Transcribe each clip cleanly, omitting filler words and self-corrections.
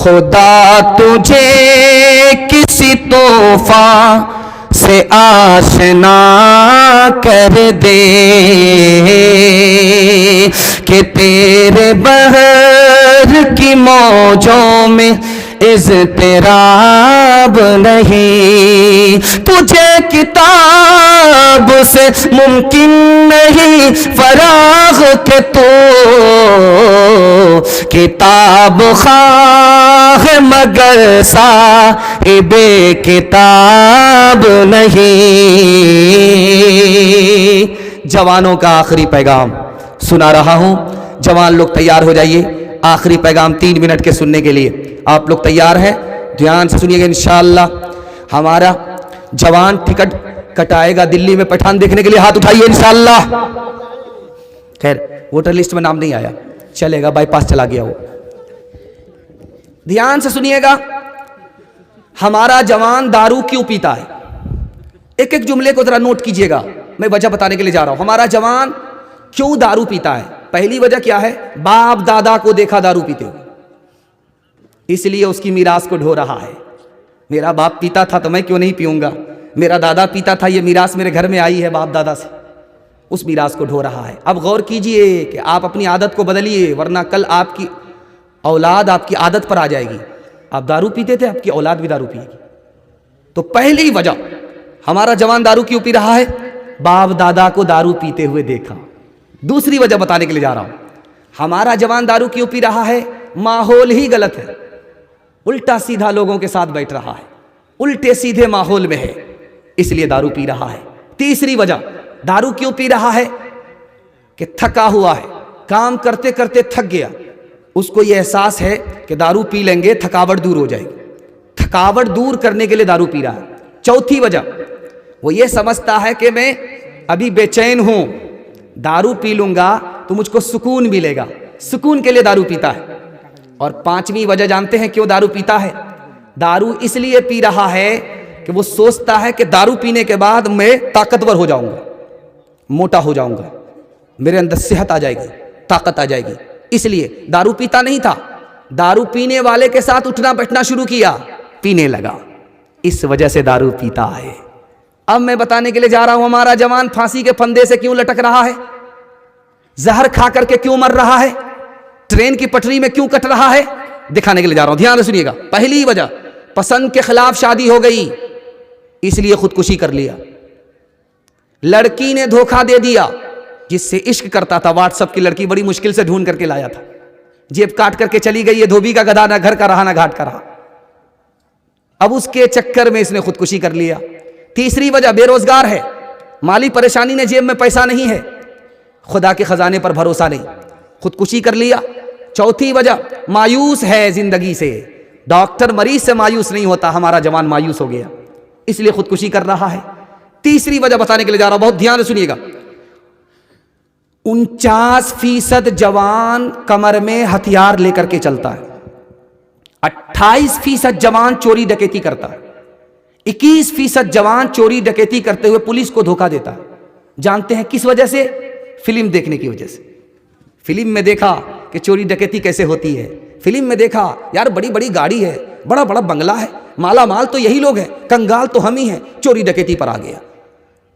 खुदा तुझे किसी तोहफा से आशना कर दे कि तेरे बहर की मौजों में इज़्तिराब नहीं। तुझे किताब से मुमकिन नहीं फराग के तो किताब ख़्वाह मगर साहिबे किताब नहीं। जवानों का आखिरी पैगाम सुना रहा हूं। जवान लोग तैयार हो जाइए, आखिरी पैगाम 3 मिनट के सुनने के लिए। आप लोग तैयार हैं? ध्यान से सुनिएगा। इंशाअल्लाह हमारा जवान टिकट कटाएगा दिल्ली में पठान देखने के लिए। हाथ उठाइए इंशाअल्लाह। खैर वोटर लिस्ट में नाम नहीं आया, चलेगा, बाईपास चला गया वो। ध्यान से सुनिएगा। हमारा जवान दारू क्यों पीता है? एक एक जुमले को जरा नोट कीजिएगा, मैं वजह बताने के लिए जा रहा हूं। हमारा जवान क्यों दारू पीता है? पहली वजह क्या है? बाप दादा को देखा दारू पीते हुए, इसलिए उसकी मीरास को ढो रहा है। मेरा बाप पीता था तो मैं क्यों नहीं पीऊंगा, मेरा दादा पीता था, ये मीरास मेरे घर में आई है बाप दादा से, उस मीरास को ढो रहा है। अब गौर कीजिए कि आप अपनी आदत को बदलिए, वरना कल आपकी औलाद आपकी आदत पर आ जाएगी। आप दारू पीते थे, आपकी औलाद भी दारू पिएगी। तो पहली वजह हमारा जवान दारू क्यों पी रहा है? बाप दादा को दारू पीते हुए देखा। दूसरी वजह बताने के लिए जा रहा हूं। हमारा जवान दारू क्यों पी रहा है? माहौल ही गलत है, उल्टा सीधा लोगों के साथ बैठ रहा है, उल्टे सीधे माहौल में है, इसलिए दारू पी रहा है। तीसरी वजह दारू क्यों पी रहा है? कि थका हुआ है, काम करते करते थक गया, उसको यह एहसास है कि दारू पी लेंगे थकावट दूर हो जाएगी, थकावट दूर करने के लिए दारू पी रहा है। चौथी वजह वो ये समझता है कि मैं अभी बेचैन हूं, दारू पी लूंगा तो मुझको सुकून मिलेगा, सुकून के लिए दारू पीता है। और पांचवी वजह जानते हैं क्यों दारू पीता है? दारू इसलिए पी रहा है कि वो सोचता है कि दारू पीने के बाद मैं ताकतवर हो जाऊंगा, मोटा हो जाऊंगा, मेरे अंदर सेहत आ जाएगी, ताकत आ जाएगी, इसलिए दारू पीता नहीं था। दारू पीने वाले के साथ उठना बैठना शुरू किया, पीने लगा, इस वजह से दारू पीता है। अब मैं बताने के लिए जा रहा हूं हमारा जवान फांसी के फंदे से क्यों लटक रहा है, जहर खा करके क्यों मर रहा है, ट्रेन की पटरी में क्यों कट रहा है, दिखाने के लिए जा रहा हूं। ध्यान से सुनिएगा। पहली वजह पसंद के खिलाफ शादी हो गई, इसलिए खुदकुशी कर लिया। लड़की ने धोखा दे दिया, जिससे इश्क करता था, व्हाट्सएप की लड़की बड़ी मुश्किल से ढूंढ करके लाया था, जेब काट करके चली गई, ये धोबी का गधा, ना घर का रहा ना घाट का रहा। अब उसके चक्कर में इसने खुदकुशी कर लिया। तीसरी वजह बेरोजगार है, माली परेशानी ने, जेब में पैसा नहीं है, खुदा के खजाने पर भरोसा नहीं, खुदकुशी कर लिया। चौथी वजह मायूस है जिंदगी से, डॉक्टर मरीज से मायूस नहीं होता, हमारा जवान मायूस हो गया, इसलिए खुदकुशी कर रहा है। तीसरी वजह बताने के लिए जा रहा हूं, बहुत ध्यान से सुनिएगा। 49% जवान कमर में हथियार लेकर के चलता है, 28% जवान चोरी डकैती करता है, 21% जवान चोरी डकैती करते हुए पुलिस को धोखा देता है। जानते हैं किस वजह से? फिल्म देखने की वजह से। फिल्म में देखा कि चोरी डकैती कैसे होती है, फिल्म में देखा यार बड़ी बड़ी गाड़ी है, बड़ा बड़ा बंगला है, माला माल तो यही लोग हैं, कंगाल तो हम ही हैं, चोरी डकैती पर आ गया।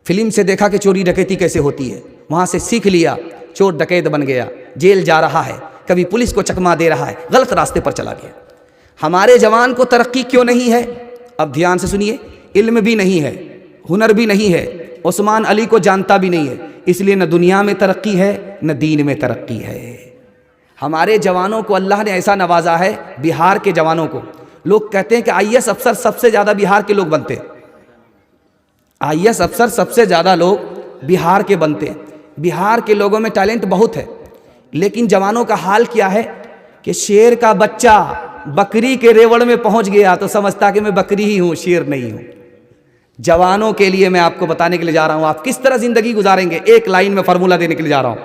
फिल्म से देखा कि चोरी डकैती कैसे होती है, वहां से सीख लिया, चोर डकैत बन गया, जेल जा रहा है, कभी पुलिस को चकमा दे रहा है, गलत रास्ते पर चला गया। हमारे जवान को तरक्की क्यों नहीं है? अब ध्यान से सुनिए। इल्म भी नहीं है, हुनर भी नहीं है, उस्मान अली को जानता भी नहीं है, इसलिए न दुनिया में तरक्की है न दीन में तरक्की है। हमारे जवानों को अल्लाह ने ऐसा नवाजा है, बिहार के जवानों को, लोग कहते हैं कि आईएएस अफसर सबसे ज्यादा बिहार के लोग बनते, आईएएस अफसर सबसे ज्यादा लोग बिहार के बनते। बिहार के लोगों में टैलेंट बहुत है, लेकिन जवानों का हाल क्या है कि शेर का बच्चा बकरी के रेवड़ में पहुंच गया तो समझता कि मैं बकरी ही हूं, शेर नहीं हूं। जवानों के लिए मैं आपको बताने के लिए जा रहा हूं, आप किस तरह जिंदगी गुजारेंगे, एक लाइन में फॉर्मूला देने के लिए जा रहा हूं।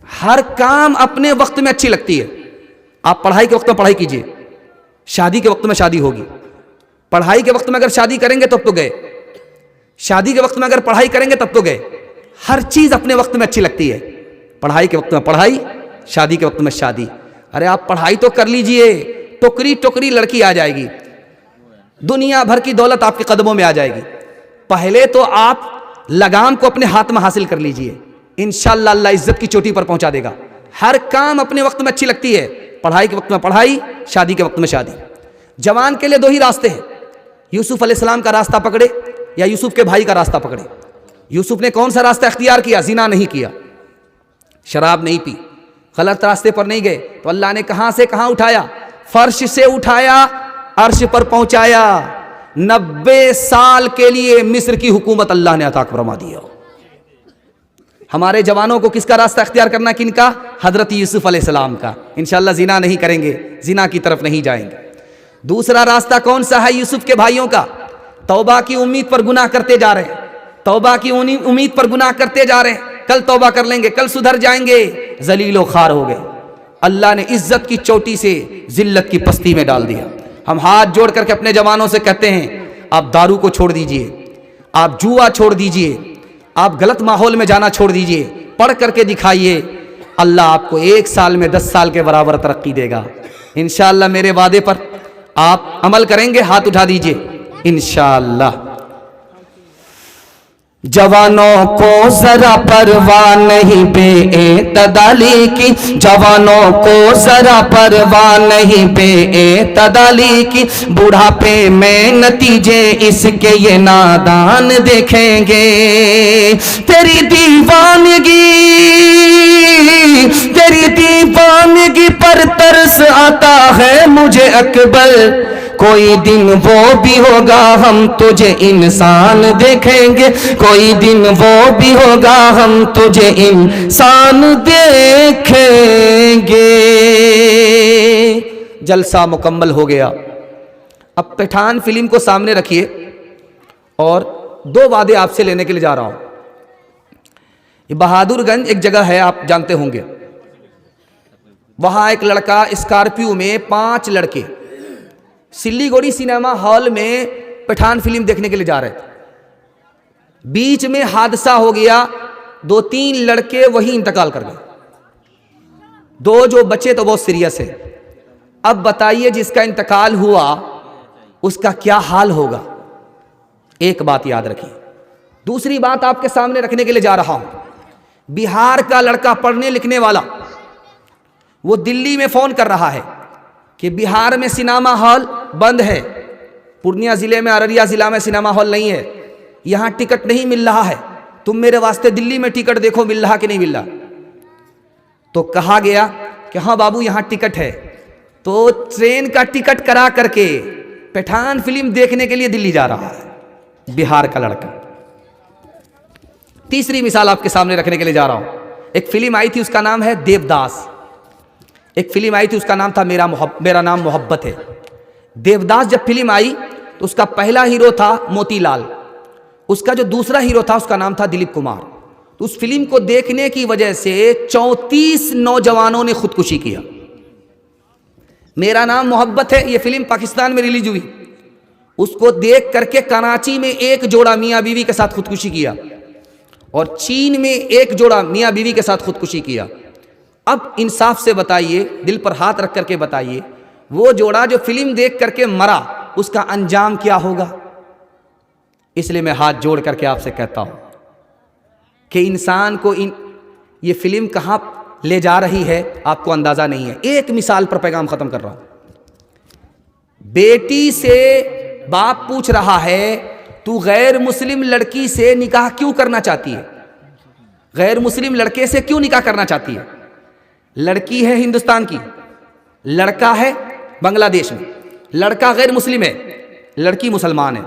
हर काम अपने वक्त में अच्छी लगती है। आप पढ़ाई के वक्त में पढ़ाई कीजिए, शादी के वक्त में शादी होगी, पढ़ाई के वक्त में अगर शादी करेंगे तब तो गए, शादी के वक्त में अगर पढ़ाई करेंगे तब तो गए। हर चीज अपने वक्त में अच्छी लगती है, पढ़ाई के वक्त में पढ़ाई, शादी के वक्त में शादी। अरे आप पढ़ाई तो कर लीजिए, टोकरी टोकरी लड़की आ जाएगी, दुनिया भर की दौलत आपके कदमों में आ जाएगी। पहले तो आप लगाम को अपने हाथ में हासिल कर लीजिए, इंशाअल्लाह अल्लाह इज्जत की चोटी पर पहुंचा देगा। हर काम अपने वक्त में अच्छी लगती है, पढ़ाई के वक्त में पढ़ाई, शादी के वक्त में शादी। जवान के लिए दो ही रास्ते हैं, यूसुफ अलैहिस्सलाम का रास्ता पकड़े या यूसुफ के भाई का रास्ता पकड़े। यूसुफ ने कौन सा रास्ता इख्तियार किया? जिना नहीं किया, शराब नहीं पी, गलत रास्ते पर नहीं गए। तो अल्लाह ने कहां से कहां उठाया? फर्श से उठाया, अर्श पर पहुंचाया। 90 साल के लिए मिस्र की हुकूमत अल्लाह ने अता फरमा दिया। हमारे जवानों को किसका रास्ता इख्तियार करना? किनका? हजरत यूसुफ अलैहिस्सलाम का। इंशाअल्लाह जिना नहीं करेंगे, जिना की तरफ नहीं जाएंगे। दूसरा रास्ता कौन सा है? यूसुफ के भाइयों का। तौबा की उम्मीद पर गुनाह करते जा रहे हैं, तौबा की उम्मीद पर गुनाह करते जा रहे हैं, कल तौबा कर लेंगे, कल सुधर जाएंगे, जलीलो खार हो गए। अल्लाह ने इज्जत की चोटी से जिल्लत की पस्ती में डाल दिया। हम हाथ जोड़ करके अपने जवानों से कहते हैं, आप दारू को छोड़ दीजिए, आप जुआ छोड़ दीजिए, आप गलत माहौल में जाना छोड़ दीजिए, पढ़ करके दिखाइए। अल्लाह आपको 1 साल में 10 साल के बराबर तरक्की देगा इंशाअल्लाह। मेरे वादे पर आप अमल करेंगे? हाथ उठा दीजिए इंशाअल्लाह। जवानों को जरा परवाह नहीं बेएतदाली की, जवानों को जरा परवाह नहीं बेएतदाली की, बुढ़ापे में नतीजे इसके ये नादान देखेंगे। तेरी दीवानगी, तेरी दीवानगी पर तरस आता है मुझे अकबर। कोई दिन वो भी होगा हम तुझे इंसान देखेंगे, कोई दिन वो भी होगा हम तुझे इंसान देखेंगे। जलसा मुकम्मल हो गया। अब पठान फिल्म को सामने रखिए और 2 वादे आपसे लेने के लिए जा रहा हूं। ये बहादुरगंज एक जगह है, आप जानते होंगे। वहां एक लड़का स्कॉर्पियो में 5 लड़के सिल्लीगुड़ी सिनेमा हॉल में पठान फिल्म देखने के लिए जा रहे थे। बीच में हादसा हो गया, 2-3 लड़के वहीं इंतकाल कर गए। 2 जो बचे तो बहुत सीरियस है। अब बताइए जिसका इंतकाल हुआ उसका क्या हाल होगा? एक बात याद रखिए। दूसरी बात आपके सामने रखने के लिए जा रहा हूं। बिहार का लड़का, पढ़ने लिखने वाला, वो दिल्ली में फोन कर रहा है कि बिहार में सिनेमा हॉल बंद है, पूर्णिया जिले में, अररिया जिला में सिनेमा हॉल नहीं है, यहां टिकट नहीं मिल रहा है, तुम मेरे वास्ते दिल्ली में टिकट देखो मिल रहा कि नहीं मिल रहा। तो कहा गया कि हाँ बाबू यहां टिकट है। तो ट्रेन का टिकट करा करके पठान फिल्म देखने के लिए दिल्ली जा रहा है बिहार का लड़का। तीसरी मिसाल आपके सामने रखने के लिए जा रहा हूं। एक फिल्म आई थी, उसका नाम है देवदास। एक फिल्म आई थी, उसका नाम था मेरा नाम मोहब्बत है। देवदास जब फिल्म आई तो उसका पहला हीरो था मोतीलाल, उसका जो दूसरा हीरो था उसका नाम था दिलीप कुमार। तो उस फिल्म को देखने की वजह से 34 नौजवानों ने खुदकुशी किया। मेरा नाम मोहब्बत है, ये फिल्म पाकिस्तान में रिलीज हुई। उसको देख करके कराची में एक जोड़ा मियाँ बीवी के साथ खुदकुशी किया और चीन में एक जोड़ा मियाँ बीवी के साथ खुदकुशी किया। अब इंसाफ से बताइए, दिल पर हाथ रख करके बताइए, वो जोड़ा जो फिल्म देख करके मरा उसका अंजाम क्या होगा? इसलिए मैं हाथ जोड़ करके आपसे कहता हूं कि इंसान को ये फिल्म कहां ले जा रही है आपको अंदाजा नहीं है। एक मिसाल पर पैगाम खत्म कर रहा हूं। बेटी से बाप पूछ रहा है, तू गैर मुस्लिम लड़की से निकाह क्यों करना चाहती है? गैर मुस्लिम लड़के से क्यों निकाह करना चाहती है? लड़की है हिंदुस्तान की, लड़का है बांग्लादेश में। लड़का गैर मुस्लिम है, लड़की मुसलमान है।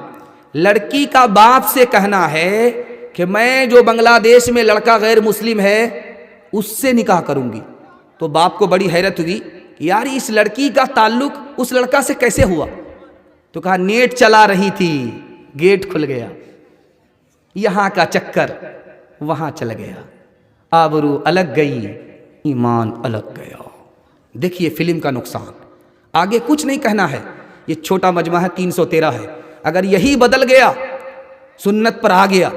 लड़की का बाप से कहना है कि मैं जो बांग्लादेश में लड़का गैर मुस्लिम है उससे निकाह करूंगी। तो बाप को बड़ी हैरत हुई, यार इस लड़की का ताल्लुक उस लड़का से कैसे हुआ? तो कहा नेट चला रही थी, गेट खुल गया, यहां का चक्कर वहां चल गया, आबरू अलग गई, ईमान अलग गया। देखिए फिल्म का नुकसान। आगे कुछ नहीं कहना है, ये छोटा मजमा है, 313 है। अगर यही बदल गया, सुन्नत पर आ गया,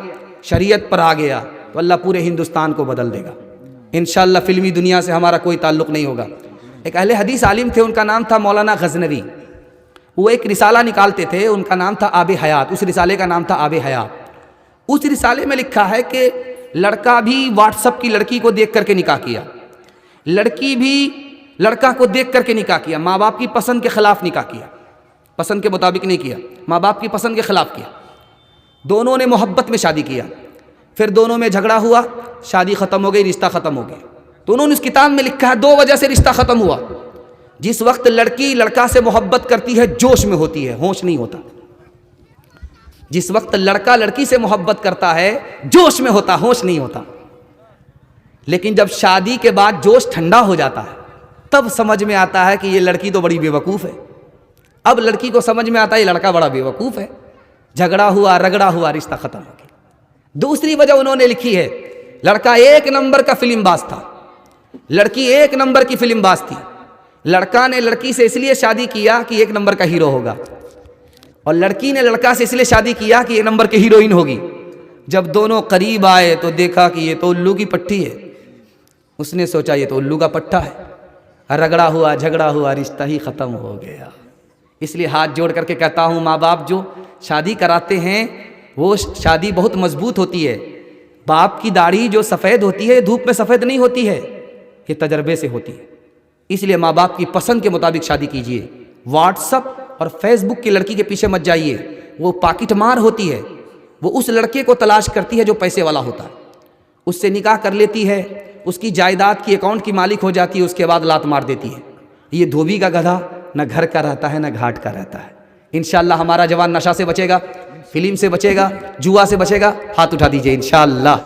शरीयत पर आ गया, तो अल्लाह पूरे हिंदुस्तान को बदल देगा इंशाअल्लाह। फिल्मी दुनिया से हमारा कोई ताल्लुक नहीं होगा। एक अहले हदीस आलिम थे, उनका नाम था मौलाना गजनवी। वो एक रिसाला निकालते थे, उनका नाम था आबे हयात। उस रिसाले का नाम था आबे हयात। उस रिसाले में लिखा है कि लड़का भी व्हाट्सएप की लड़की को देख करके निकाह किया, लड़की भी लड़का को देख करके निकाह किया, माँ बाप की पसंद के खिलाफ निकाह किया, पसंद के मुताबिक नहीं किया, माँ बाप की पसंद के खिलाफ किया। दोनों ने मोहब्बत में शादी किया, फिर दोनों में झगड़ा हुआ, शादी ख़त्म हो गई, रिश्ता ख़त्म हो गया। तो उन्होंने उस किताब में लिखा है 2 वजह से रिश्ता ख़त्म हुआ। जिस वक्त लड़की लड़का से मोहब्बत करती है, जोश में होती है, होश नहीं होता। जिस वक्त लड़का लड़की से मोहब्बत करता है, जोश में होता, होश नहीं होता। लेकिन जब शादी के बाद जोश ठंडा हो जाता है, तब समझ में आता है कि ये लड़की तो बड़ी बेवकूफ़ है। अब लड़की को समझ में आता है ये लड़का बड़ा बेवकूफ़ है। झगड़ा हुआ, रगड़ा हुआ, रिश्ता ख़त्म हो गया। दूसरी वजह उन्होंने लिखी है, लड़का 1 नंबर का फिल्मबाज था, लड़की 1 नंबर की फिल्मबाज थी। लड़का ने लड़की से इसलिए शादी किया कि 1 नंबर का हीरो होगा, और लड़की ने लड़का से इसलिए शादी किया कि 1 नंबर की हीरोइन होगी। जब दोनों करीब आए तो देखा कि ये तो उल्लू की पट्टी है। उसने सोचा ये तो उल्लू का पट्टा है। रगड़ा हुआ, झगड़ा हुआ, रिश्ता ही ख़त्म हो गया। इसलिए हाथ जोड़ करके कहता हूँ, माँ बाप जो शादी कराते हैं वो शादी बहुत मजबूत होती है। बाप की दाढ़ी जो सफ़ेद होती है, धूप में सफ़ेद नहीं होती है, ये तजर्बे से होती है। इसलिए माँ बाप की पसंद के मुताबिक शादी कीजिए। व्हाट्सअप और फेसबुक की लड़की के पीछे मत जाइए, वो पाकिट मार होती है। वो उस लड़के को तलाश करती है जो पैसे वाला होता है, उससे निकाह कर लेती है, उसकी जायदाद की अकाउंट की मालिक हो जाती है, उसके बाद लात मार देती है। ये धोबी का गधा न घर का रहता है न घाट का रहता है। इंशाअल्लाह हमारा जवान नशा से बचेगा, फिल्म से बचेगा, जुआ से बचेगा। हाथ उठा दीजिए इंशाअल्लाह।